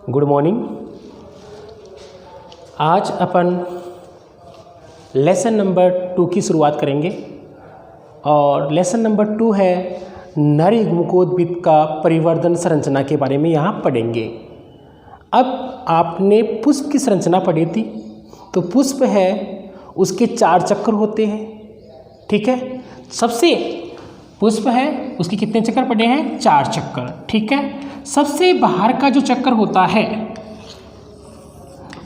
Good morning. आज अपन lesson number 2 की शुरुआत करेंगे और लेसन नंबर 2 है नरयुग्मकोद्भिद का परिवर्धन संरचना के बारे में यहाँ पढ़ेंगे। अब आपने पुष्प की संरचना पढ़ी थी, तो पुष्प है उसके 4 चक्कर होते हैं, ठीक है। सबसे पुष्प है उसके कितने चक्कर पड़े हैं? 4 चक्कर, ठीक है। सबसे बाहर का जो चक्कर होता है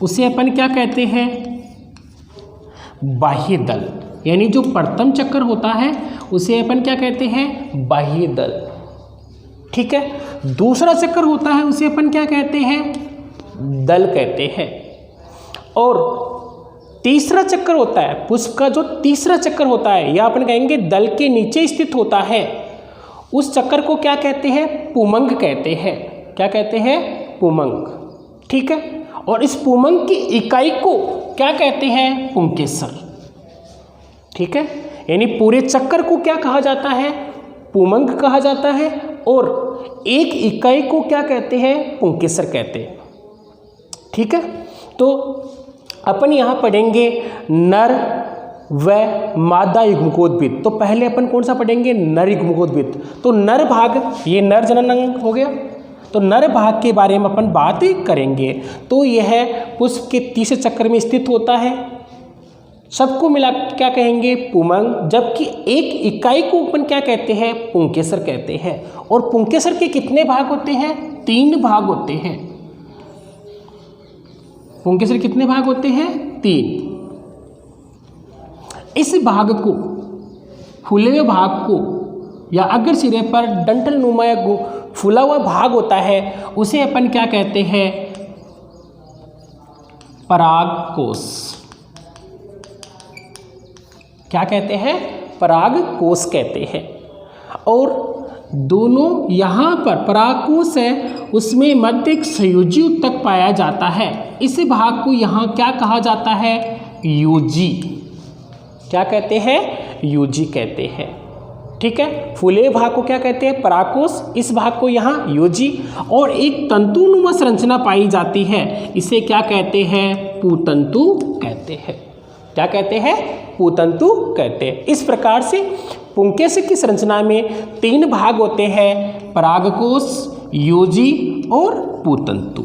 उसे अपन क्या कहते हैं? बाह्य दल, यानी जो प्रथम चक्कर होता है उसे अपन क्या कहते हैं? बाह्य दल, ठीक है। दूसरा चक्कर होता है उसे अपन क्या कहते हैं? दल कहते हैं। और तीसरा चक्कर होता है, पुष्प का जो तीसरा चक्कर होता है या अपन कहेंगे दल के नीचे स्थित होता है, उस चक्कर को क्या कहते हैं? पुमंग कहते हैं। क्या कहते हैं? पुमंग, ठीक है। और इस पुमंग की इकाई को क्या कहते हैं? पुंकेसर, ठीक है। यानी पूरे चक्कर को क्या कहा जाता है? पुमंग कहा जाता है और एक इकाई को क्या कहते हैं? पुंकेसर कहते हैं, ठीक है। तो अपन यहाँ पढ़ेंगे नर व मादा युग्मकोद्भिद। तो पहले अपन कौन सा पढ़ेंगे? नर युग्मकोद्भिद। तो नर भाग, ये नर जनन अंग हो गया, तो नर भाग के बारे में अपन बात करेंगे। तो यह पुष्प के तीसरे चक्कर में स्थित होता है, सबको मिला क्या कहेंगे? पुमंग। जबकि एक इकाई को अपन क्या कहते हैं? पुंकेसर कहते हैं। और पुंकेसर के कितने भाग होते हैं? 3 भाग होते हैं। पुंकेसर कितने भाग होते हैं? 3। इस भाग को, फूले हुए भाग को, या अगर सिरे पर डंठल नुमा या फूला हुआ भाग होता है उसे अपन क्या कहते हैं? परागकोश। क्या कहते हैं? परागकोश कहते हैं। और दोनों यहाँ पर परागकोश है, उसमें मध्य एक संयोजी ऊतक पाया जाता है। इस भाग को यहाँ क्या कहा जाता है? यूजी। क्या कहते हैं? यूजी कहते हैं, ठीक है। फूले भाग को क्या कहते हैं? परागकोश। इस भाग को यहाँ यूजी। और एक तंतुनुमा संरचना पाई जाती है, इसे क्या कहते हैं? पुतंतु कहते हैं। क्या कहते हैं? पुतंतु कहते हैं। इस प्रकार से पुंकेसर की संरचना में 3 भाग होते हैं, परागकोश, यूजी और पुतंतु,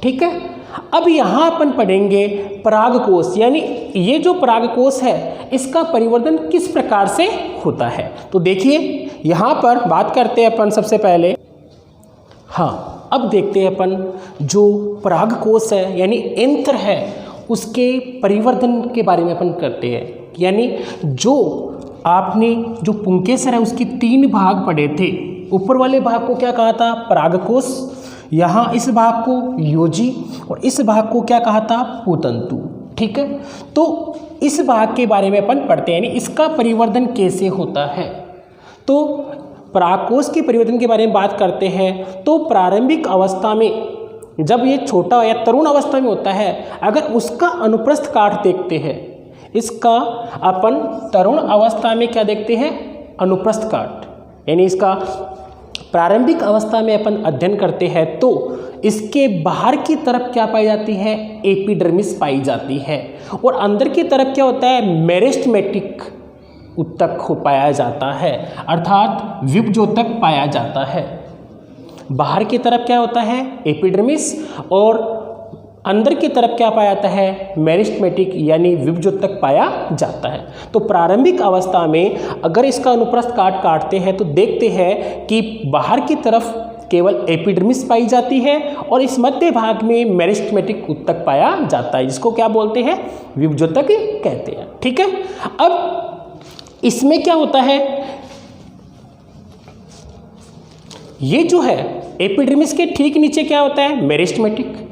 ठीक है। अब यहाँ अपन पढ़ेंगे परागकोश, यानी ये जो परागकोश है इसका परिवर्धन किस प्रकार से होता है। तो देखिए यहाँ पर बात करते हैं अपन सबसे पहले। हाँ, अब देखते हैं अपन जो परागकोश है यानी एंथर है उसके परिवर्धन के बारे में अपन करते हैं। यानी जो आपने जो पुंकेसर है उसके 3 भाग पढ़े थे। ऊपर वाले भाग को क्या कहा था? परागकोश। यहाँ इस भाग को यूजी और इस भाग को क्या कहा था? पुतंतु, ठीक है। तो इस भाग के बारे में अपन पढ़ते हैं, यानी इसका परिवर्धन कैसे होता है। तो परागकोश के परिवर्धन के बारे में बात करते हैं। तो प्रारंभिक अवस्था में जब ये छोटा या तरुण अवस्था में होता है, अगर उसका अनुप्रस्थ काट देखते हैं, इसका अपन तरुण अवस्था में क्या देखते हैं? अनुप्रस्थ काट, यानी इसका प्रारंभिक अवस्था में अपन अध्ययन करते हैं तो इसके बाहर की तरफ क्या पाई जाती है? एपिडर्मिस पाई जाती है। और अंदर की तरफ क्या होता है? मेरिस्टेमेटिक ऊतक हो पाया जाता है, अर्थात विभजोतक पाया जाता है। बाहर की तरफ क्या होता है? एपिडर्मिस, और अंदर की तरफ क्या पाया जाता है? मेरिस्टेमेटिक यानी विभजोतक पाया जाता है। तो प्रारंभिक अवस्था में अगर इसका अनुप्रस्थ काटते हैं तो देखते हैं कि बाहर की तरफ केवल एपिडर्मिस पाई जाती है और इस मध्य भाग में मेरिस्टेमेटिक ऊतक पाया जाता है, जिसको क्या बोलते हैं? विभजोतक कहते हैं, ठीक है। अब इसमें क्या होता है? ये जो है एपिडर्मिस के ठीक नीचे क्या होता है? मेरिस्टेमेटिक।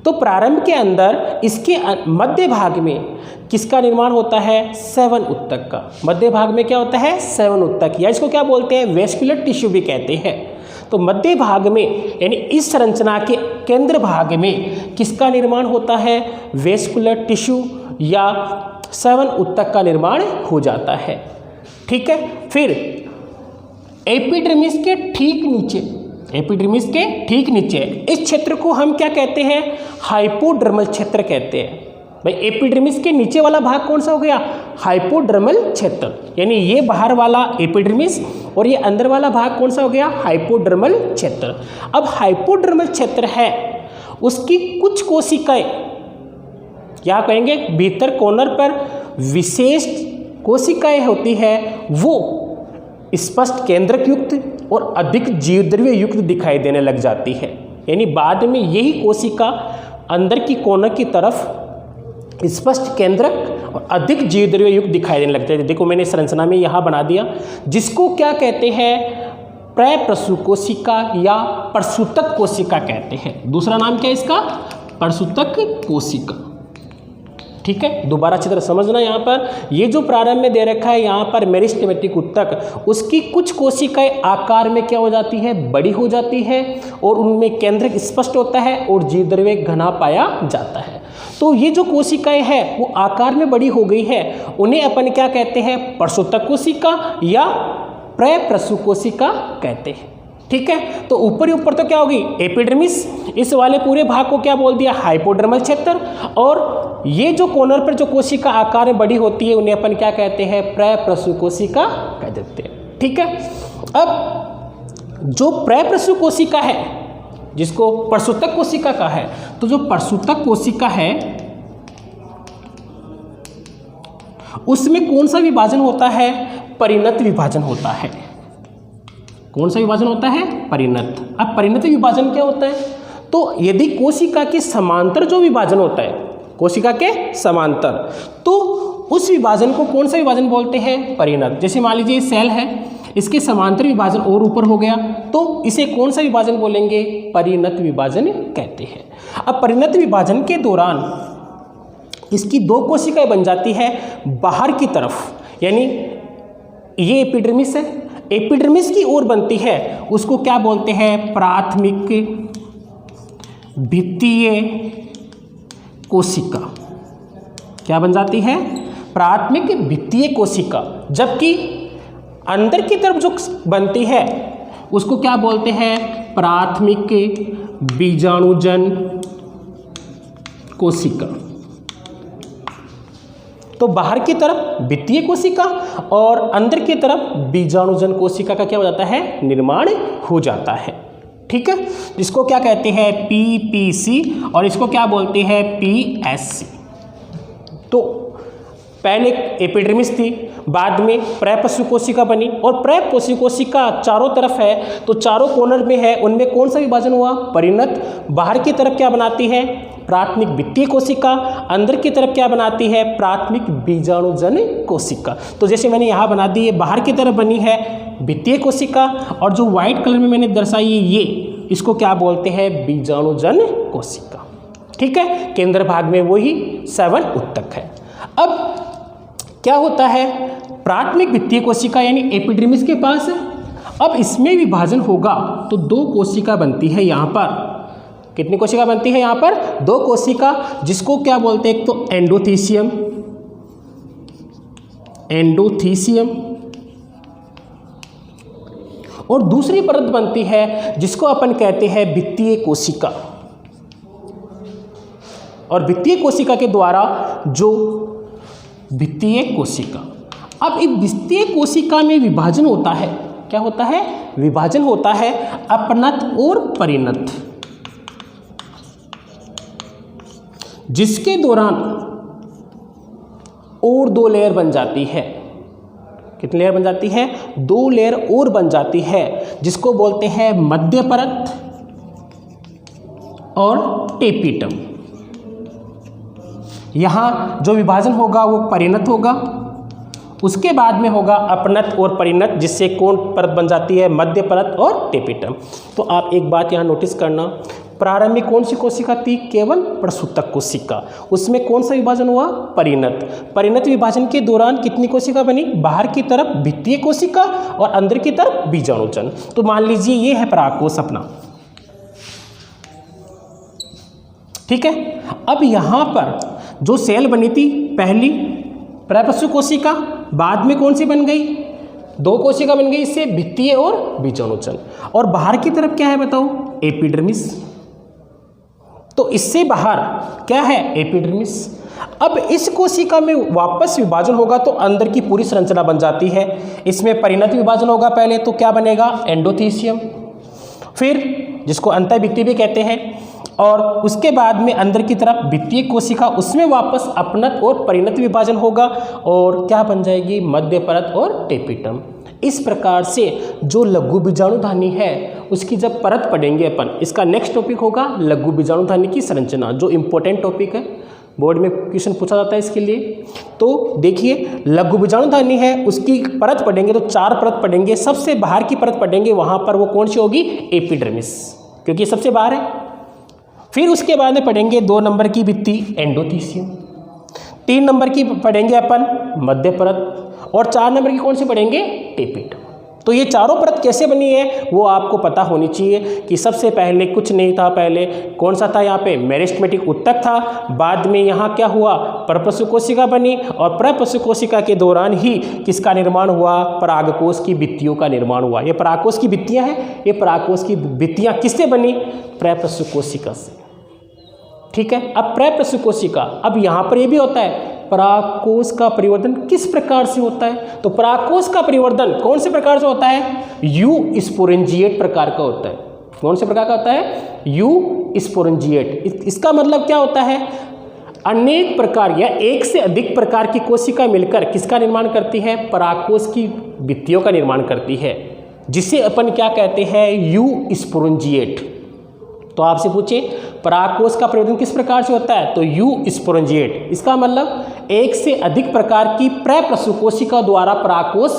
तो प्रारंभ के अंदर इसके मध्य भाग में किसका निर्माण होता है? 7 ऊतक का। मध्य भाग में क्या होता है? 7 ऊतक, या इसको क्या बोलते हैं? वेस्कुलर टिश्यू भी कहते हैं। तो मध्य भाग में यानी इस संरचना के केंद्र भाग में किसका निर्माण होता है? वेस्कुलर टिश्यू या 7 ऊतक का निर्माण हो जाता है, ठीक है। फिर एपिडर्मिस के ठीक नीचे एपिडर्मिस के ठीक नीचे। इस क्षेत्र को हम क्या कहते हैं? हाइपोडर्मल क्षेत्र कहते हैं। भाई एपिडर्मिस के नीचे वाला भाग कौन सा हो गया? हाइपोडर्मल क्षेत्र। यानी ये बाहर वाला एपिडर्मिस और ये अंदर वाला भाग कौन सा हो गया? हाइपोडर्मल क्षेत्र। अब हाइपोडर्मल क्षेत्र है, उसकी कुछ कोशिकाएं, क्या कहेंगे, भीतर कोनर पर विशेष कोशिकाएं होती है, वो स्पष्ट केंद्रक युक्त और अधिक जीवद्रव्य युक्त दिखाई देने लग जाती है। यानी बाद में यही कोशिका अंदर की कोनर की तरफ स्पष्ट केंद्रक और अधिक जीवद्रव्य युक्त दिखाई देने लगते हैं। देखो मैंने संरचना में यहाँ बना दिया, जिसको क्या कहते हैं? प्रप्रसु कोशिका या प्रसूतक कोशिका कहते हैं। दूसरा नाम क्या है इसका? प्रसूतक कोशिका। ठीक है, दोबारा अच्छी तरह समझना। यहाँ पर ये जो प्रारंभ में दे रखा है यहाँ पर मेरिस्टेमेटिक उत्तक, उसकी कुछ कोशिकाएं आकार में क्या हो जाती है? बड़ी हो जाती है और उनमें केंद्रक स्पष्ट होता है और जीवद्रव्य घना पाया जाता है। तो ये जो कोशिकाएं हैं वो आकार में बड़ी हो गई है, उन्हें अपन क्या कहते हैं? प्रसूतक कोशिका या प्रप्रसु कोशिका कहते हैं। ठीक है, तो ऊपर ही ऊपर तो क्या होगी? एपिडर्मिस। इस वाले पूरे भाग को क्या बोल दिया? हाइपोडर्मल क्षेत्र। और ये जो कोनर पर जो कोशिका आकार में बड़ी होती है उन्हें अपन क्या कहते हैं? प्रप्रसु कोशिका कह देते हैं। ठीक है, अब जो प्रप्रसु कोशिका है, जिसको प्रसूतक कोशिका का है, तो जो प्रसूतक कोशिका है उसमें कौन सा विभाजन होता है? परिणत विभाजन होता है। कौन सा विभाजन होता है? परिणत। अब परिणत विभाजन क्या होता है? तो यदि कोशिका के समांतर जो विभाजन होता है, कोशिका के समांतर, तो उस विभाजन को कौन सा विभाजन बोलते हैं? परिणत। जैसे मान लीजिए सेल है, इसके समांतर विभाजन और ऊपर हो गया, तो इसे कौन सा विभाजन बोलेंगे? परिणत विभाजन कहते हैं। अब परिणत विभाजन के दौरान इसकी दो कोशिकाएं बन जाती है बाहर की तरफ, यानी ये एपिडर्मिस है, एपिडर्मिस की ओर बनती है, उसको क्या बोलते हैं? प्राथमिक भित्तीय कोशिका। क्या बन जाती है? प्राथमिक भित्तीय कोशिका। जबकि अंदर की तरफ जो बनती है उसको क्या बोलते हैं? प्राथमिक बीजाणुजन कोशिका। तो बाहर की तरफ भित्तीय कोशिका और अंदर की तरफ बीजाणुजन कोशिका का क्या हो जाता है? निर्माण हो जाता है। ठीक है, इसको क्या कहते हैं? पीपीसी, और इसको क्या बोलते हैं? पीएससी। तो पहले एपिडर्मिस थी, बाद में प्रप्रसु कोशिका बनी, और प्रप्रसु कोशिका चारों तरफ है, तो चारों कोनर में है, उनमें कौन सा विभाजन हुआ? परिणत। बाहर की तरफ क्या बनाती है? प्राथमिक भित्तीय कोशिका। अंदर की तरफ क्या बनाती है? प्राथमिक बीजाणुजन कोशिका। तो जैसे मैंने यहाँ बना दी, ये बाहर की तरफ बनी है भित्तीय कोशिका, और जो व्हाइट कलर में मैंने दर्शाई है ये, इसको क्या बोलते हैं? बीजाणुजन कोशिका। ठीक है, केंद्र भाग में वही 7 उत्तक है। अब क्या होता है? प्राथमिक भित्तीय कोशिका यानी एपिडर्मिस के पास है। अब इसमें विभाजन होगा तो 2 कोशिका बनती है यहाँ पर। कितनी कोशिका बनती है यहाँ पर? 2 कोशिका, जिसको क्या बोलते हैं? एक तो एंडोथीसियम, एंडोथीसियम, और दूसरी परत बनती है जिसको अपन कहते हैं भित्तीय कोशिका। और भित्तीय कोशिका के द्वारा जो भित्तीय कोशिका, अब इस भित्तीय कोशिका में विभाजन होता है। क्या होता है? विभाजन होता है अपनत और परिणत, जिसके दौरान और 2 लेयर बन जाती है। कितनी लेयर बन जाती है? 2 लेयर और बन जाती है, जिसको बोलते हैं मध्य परत और टेपिटम। यहाँ जो विभाजन होगा वो परिणत होगा, उसके बाद में होगा अपनत और परिणत, जिससे कौन परत बन जाती है? मध्य परत और टेपिटम। तो आप एक बात यहाँ नोटिस करना, प्रारंभ में कौन सी कोशिका थी? केवल प्रसूतक कोशिका। उसमें कौन सा विभाजन हुआ? परिणत। परिणत विभाजन के दौरान कितनी कोशिका बनी? बाहर की तरफ भित्तीय कोशिका और अंदर की तरफ बीजाणुजन। तो मान लीजिए ये है परागकोश अपना। ठीक है, अब यहाँ पर जो सेल बनी थी, पहली प्रप्रसु कोशिका, बाद में कौन सी बन गई? दो कोशिका बन गई इससे, भित्तीय और बीजाणुजन। और बाहर की तरफ क्या है बताओ, एपिडर्मिस। तो इससे बाहर क्या है, एपिडर्मिस। अब इस कोशिका में वापस विभाजन होगा तो अंदर की पूरी संरचना बन जाती है। इसमें परिणत विभाजन होगा पहले, तो क्या बनेगा, एंडोथीसियम, फिर जिसको अंतःभित्ति भी कहते हैं, और उसके बाद में अंदर की तरफ भित्तीय कोशिका, उसमें वापस अपनत और परिणत विभाजन होगा और क्या बन जाएगी, मध्य परत और टेपिटम। इस प्रकार से जो लघु बीजाणुधानी है उसकी जब परत पढ़ेंगे अपन, इसका नेक्स्ट टॉपिक होगा लघु बीजाणुधानी की संरचना, जो इम्पोर्टेंट टॉपिक है, बोर्ड में क्वेश्चन पूछा जाता है इसके लिए। तो देखिए लघु बीजाणुधानी है, उसकी परत पढ़ेंगे तो 4 परत पढ़ेंगे। सबसे बाहर की परत पढ़ेंगे, वहाँ पर वो कौन सी होगी, एपिडर्मिस, क्योंकि सबसे बाहर है। फिर उसके बाद में पढ़ेंगे 2 नंबर की भित्ति, एंडोथीसियम, 3 नंबर की पढ़ेंगे अपन मध्य परत, और 4 नंबर की कौन सी पढ़ेंगे, टेपिटम। तो ये चारों परत कैसे बनी है वो आपको पता होनी चाहिए कि सबसे पहले कुछ नहीं था, पहले कौन सा था, यहाँ पे मेरिस्टेमेटिक उत्तक था, बाद में यहाँ क्या हुआ, परपसु कोशिका बनी, और परपसु कोशिका के दौरान ही किसका निर्माण हुआ, परागकोश की भित्तियों का निर्माण हुआ। ये परागकोश की भित्तियाँ हैं, ये परागकोश की भित्तियाँ किससे बनी, परपसु कोशिका से। ठीक है, अब परपसु कोशिका, अब यहाँ पर ये भी होता है परागकोश का परिवर्तन किस प्रकार से होता है, तो परागकोश का परिवर्तन कौन से प्रकार से होता है, यू स्पोरेंजिएट प्रकार का होता है। कौन से प्रकार का होता है, यू स्पोरेंजिएट। इसका मतलब क्या होता है, अनेक प्रकार या एक से अधिक प्रकार की कोशिका मिलकर किसका निर्माण करती है, परागकोश की भित्तियों का निर्माण करती है, जिसे अपन क्या कहते हैं, यू स्पोरेंजिएट। तो आपसे पूछे परागकोश का परिवर्तन किस प्रकार से होता है, तो यू स्पोरेंजिएट। इसका मतलब एक से अधिक प्रकार की प्रपसु कोशिका द्वारा परागकोश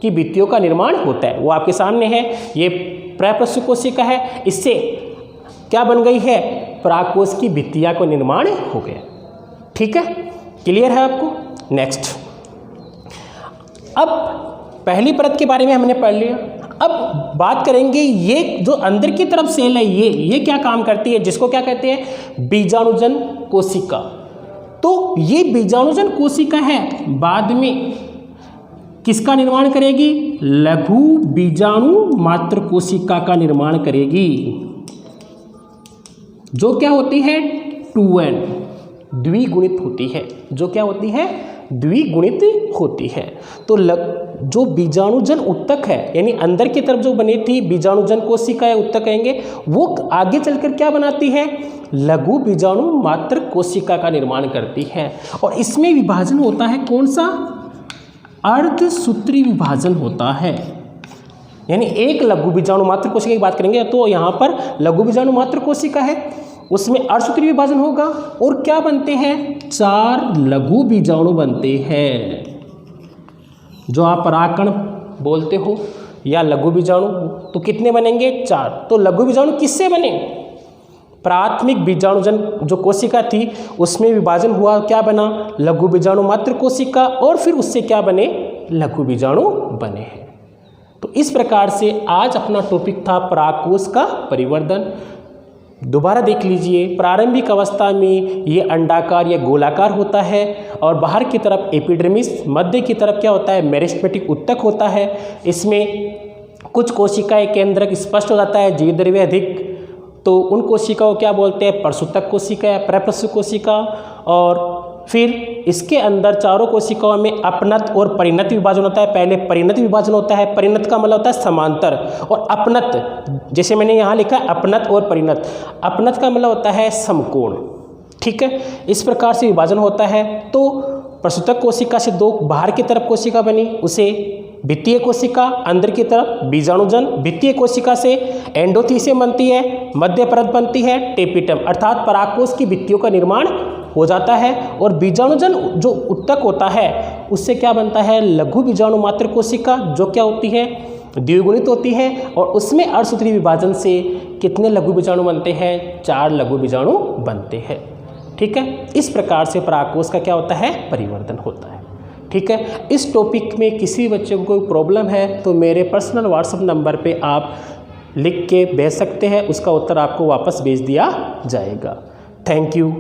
की भित्तियों का निर्माण होता है। वो आपके सामने है, ये प्रपसु कोशिका है, इससे क्या बन गई है, परागकोश की भित्तियां को निर्माण हो गया। ठीक है, क्लियर है आपको। नेक्स्ट, अब पहली परत के बारे में हमने पढ़ लिया। अब बात करेंगे ये जो अंदर की तरफ सेल है, ये क्या काम करती है, जिसको क्या कहते हैं, बीजाणुजन कोशिका। तो ये बीजाणुजन कोशिका है, बाद में किसका निर्माण करेगी, लघु बीजाणु मात्र कोशिका का निर्माण करेगी, जो क्या होती है, 2n, द्विगुणित होती है, जो क्या होती है, द्विगुणित होती है। तो जो बीजाणुजन उत्तक है, यानी अंदर की तरफ जो बनी थी बीजाणुजन कोशिका या उत्तक कहेंगे, वो आगे चलकर क्या बनाती है, लघु बीजाणु मात्र कोशिका का निर्माण करती है। और इसमें विभाजन होता है कौन सा, अर्धसूत्री विभाजन होता है। यानी एक लघु बीजाणु मात्र कोशिका की बात करेंगे तो यहाँ पर लघु बीजाणु मात्र कोशिका है, उसमें अर्धसूत्री विभाजन होगा, और क्या बनते हैं, 4 लघु बीजाणु बनते हैं, जो आप परागकण बोलते हो या लघु बीजाणु। तो कितने बनेंगे, 4। तो लघु बीजाणु किससे बने, प्राथमिक बीजाणुजन जो कोशिका थी उसमें विभाजन हुआ, क्या बना, लघु बीजाणु मात्र कोशिका, और फिर उससे क्या बने, लघु बीजाणु बने हैं। तो इस प्रकार से आज अपना टॉपिक था परागकोश का परिवर्तन। दोबारा देख लीजिए, प्रारंभिक अवस्था में ये अंडाकार या गोलाकार होता है, और बाहर की तरफ एपिडर्मिस, मध्य की तरफ क्या होता है, मेरिस्टेमेटिक उत्तक होता है। इसमें कुछ कोशिकाएं केंद्रक स्पष्ट हो जाता है, जीवद्रव्य अधिक, तो उन कोशिकाओं को क्या बोलते हैं, परसूतक कोशिका या प्रपसु कोशिका। और फिर इसके अंदर चारों कोशिकाओं में अपनत और परिणत विभाजन होता है। पहले परिणत विभाजन होता है, परिणत का मतलब होता है समांतर, और अपनत, जैसे मैंने यहाँ लिखा है अपनत और परिणत, अपनत का मतलब होता है समकोण। ठीक है, इस प्रकार से विभाजन होता है। तो प्रसूतक कोशिका से 2 बाहर की तरफ कोशिका बनी, उसे भित्तीय कोशिका, अंदर की तरफ बीजाणुजन। भित्तीय कोशिका से एंडोथीसियम बनती है, मध्य परत बनती है टेपिटम, अर्थात परागकोश की भित्तियों का निर्माण हो जाता है। और बीजाणुजन जो उत्तक होता है उससे क्या बनता है, लघु बीजाणु मात्र कोशिका, जो क्या होती है, द्विगुणित होती है, और उसमें अर्धसूत्री विभाजन से कितने लघु बीजाणु बनते हैं, 4 लघु बीजाणु बनते हैं। ठीक है, इस प्रकार से परागकोश का क्या होता है, परिवर्तन होता है। ठीक है, इस टॉपिक में किसी बच्चे को कोई प्रॉब्लम है तो मेरे पर्सनल व्हाट्सएप नंबर पे आप लिख के भेज सकते हैं, उसका उत्तर आपको वापस भेज दिया जाएगा। Thank you.